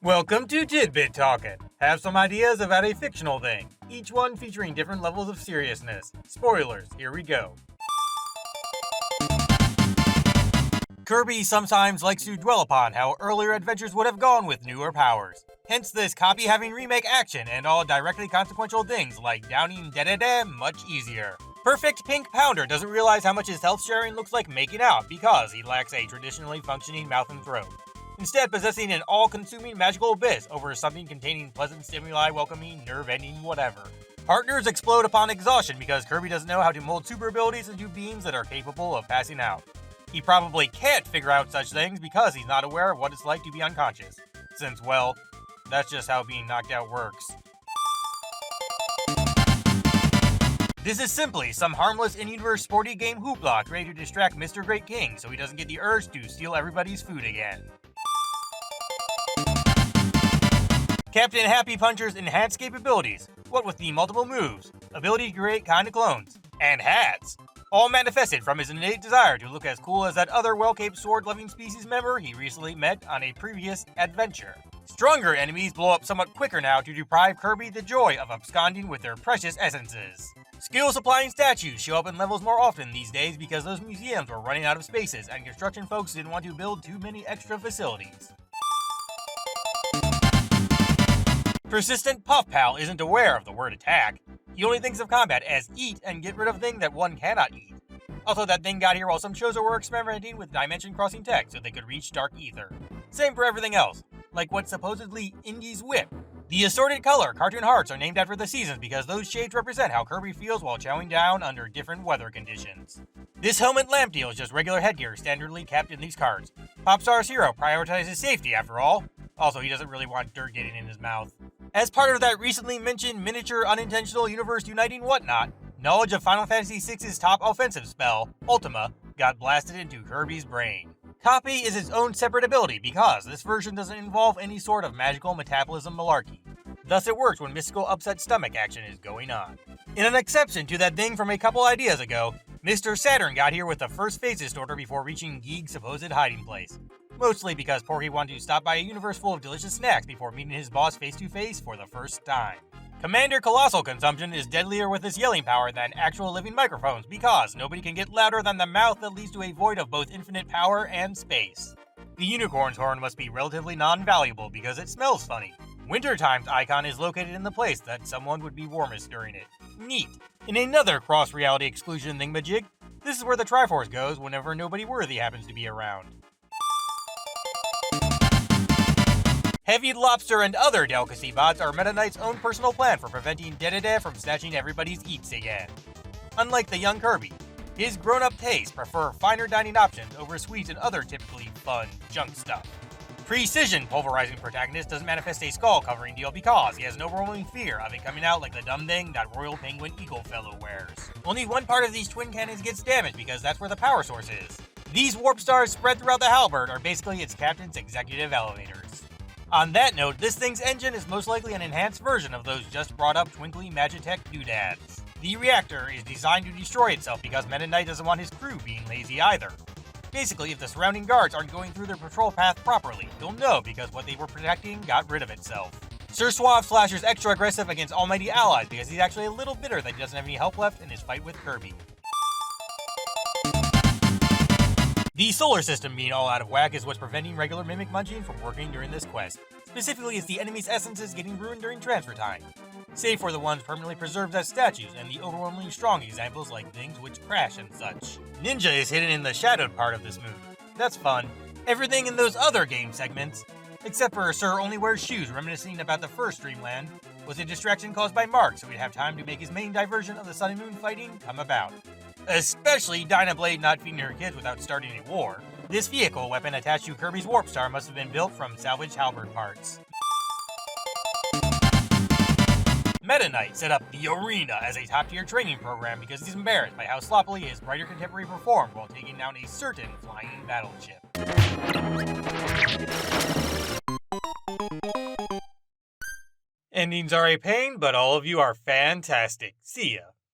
Welcome to Tidbit Talkin. Have some ideas about a fictional thing, each one featuring different levels of seriousness. Spoilers, here we go. Kirby sometimes likes to dwell upon how earlier adventures would have gone with newer powers. Hence this copy having remake action and all directly consequential things like downing da-da-da much easier. Perfect Pink Pounder doesn't realize how much his health sharing looks like making out because he lacks a traditionally functioning mouth and throat. Instead possessing an all-consuming magical abyss over something containing pleasant stimuli welcoming, nerve-ending whatever. Partners explode upon exhaustion because Kirby doesn't know how to mold super abilities into beings that are capable of passing out. He probably can't figure out such things because he's not aware of what it's like to be unconscious. Since, well, that's just how being knocked out works. This is simply some harmless in-universe sporty game hoopla created to distract Mr. Great King so he doesn't get the urge to steal everybody's food again. Captain Happy Puncher's enhanced capabilities, what with the multiple moves, ability to create kinda clones, and hats, all manifested from his innate desire to look as cool as that other well-caped sword-loving species member he recently met on a previous adventure. Stronger enemies blow up somewhat quicker now to deprive Kirby the joy of absconding with their precious essences. Skill-supplying statues show up in levels more often these days because those museums were running out of spaces and construction folks didn't want to build too many extra facilities. Persistent Puff Pal isn't aware of the word attack. He only thinks of combat as eat and get rid of thing that one cannot eat. Also, that thing got here while some shows were experimenting with dimension-crossing tech so they could reach dark ether. Same for everything else, like what's supposedly Indy's whip. The assorted color cartoon hearts are named after the seasons because those shades represent how Kirby feels while chowing down under different weather conditions. This helmet lamp deal is just regular headgear standardly capped in these cards. Popstar's hero prioritizes safety after all. Also, he doesn't really want dirt getting in his mouth. As part of that recently mentioned miniature unintentional universe uniting whatnot, knowledge of Final Fantasy VI's top offensive spell, Ultima, got blasted into Kirby's brain. Copy is its own separate ability because this version doesn't involve any sort of magical metabolism malarkey. Thus it works when mystical upset stomach action is going on. In an exception to that thing from a couple ideas ago, Mr. Saturn got here with the first Phases order before reaching Geeg's supposed hiding place. Mostly because Porky wanted to stop by a universe full of delicious snacks before meeting his boss face-to-face for the first time. Commander Colossal Consumption is deadlier with his yelling power than actual living microphones because nobody can get louder than the mouth that leads to a void of both infinite power and space. The unicorn's horn must be relatively non-valuable because it smells funny. Wintertime's icon is located in the place that someone would be warmest during it. Neat. In another cross-reality exclusion thingamajig, this is where the Triforce goes whenever nobody worthy happens to be around. Heavy Lobster and other delicacy bots are Meta Knight's own personal plan for preventing da-da-da from snatching everybody's eats again. Unlike the young Kirby, his grown-up tastes prefer finer dining options over sweets and other typically fun junk stuff. Precision Pulverizing Protagonist doesn't manifest a skull-covering deal because he has an overwhelming fear of it coming out like the dumb thing that Royal Penguin Eagle fellow wears. Only one part of these twin cannons gets damaged because that's where the power source is. These warp stars spread throughout the halberd are basically its captain's executive elevators. On that note, this thing's engine is most likely an enhanced version of those just brought up twinkly Magitech doodads. The reactor is designed to destroy itself because Meta Knight doesn't want his crew being lazy either. Basically, if the surrounding guards aren't going through their patrol path properly, they'll know because what they were protecting got rid of itself. Sir Suave Slasher's extra aggressive against almighty allies because he's actually a little bitter that he doesn't have any help left in his fight with Kirby. The solar system being all out of whack is what's preventing regular mimic munching from working during this quest. Specifically, it's the enemy's essences getting ruined during transfer time. Save for the ones permanently preserved as statues and the overwhelmingly strong examples like things which crash and such. Ninja is hidden in the shadowed part of this movie. That's fun. Everything in those other game segments, except for Sir Only Wears Shoes reminiscing about the first Dreamland, was a distraction caused by Mark so he'd have time to make his main diversion of the Sun and Moon fighting come about. Especially Dynablade not feeding her kids without starting a war. This vehicle weapon attached to Kirby's Warp Star must have been built from salvaged halberd parts. Meta Knight set up the Arena as a top-tier training program because he's embarrassed by how sloppily his brighter contemporary performed while taking down a certain flying battleship. Endings are a pain, but all of you are fantastic. See ya.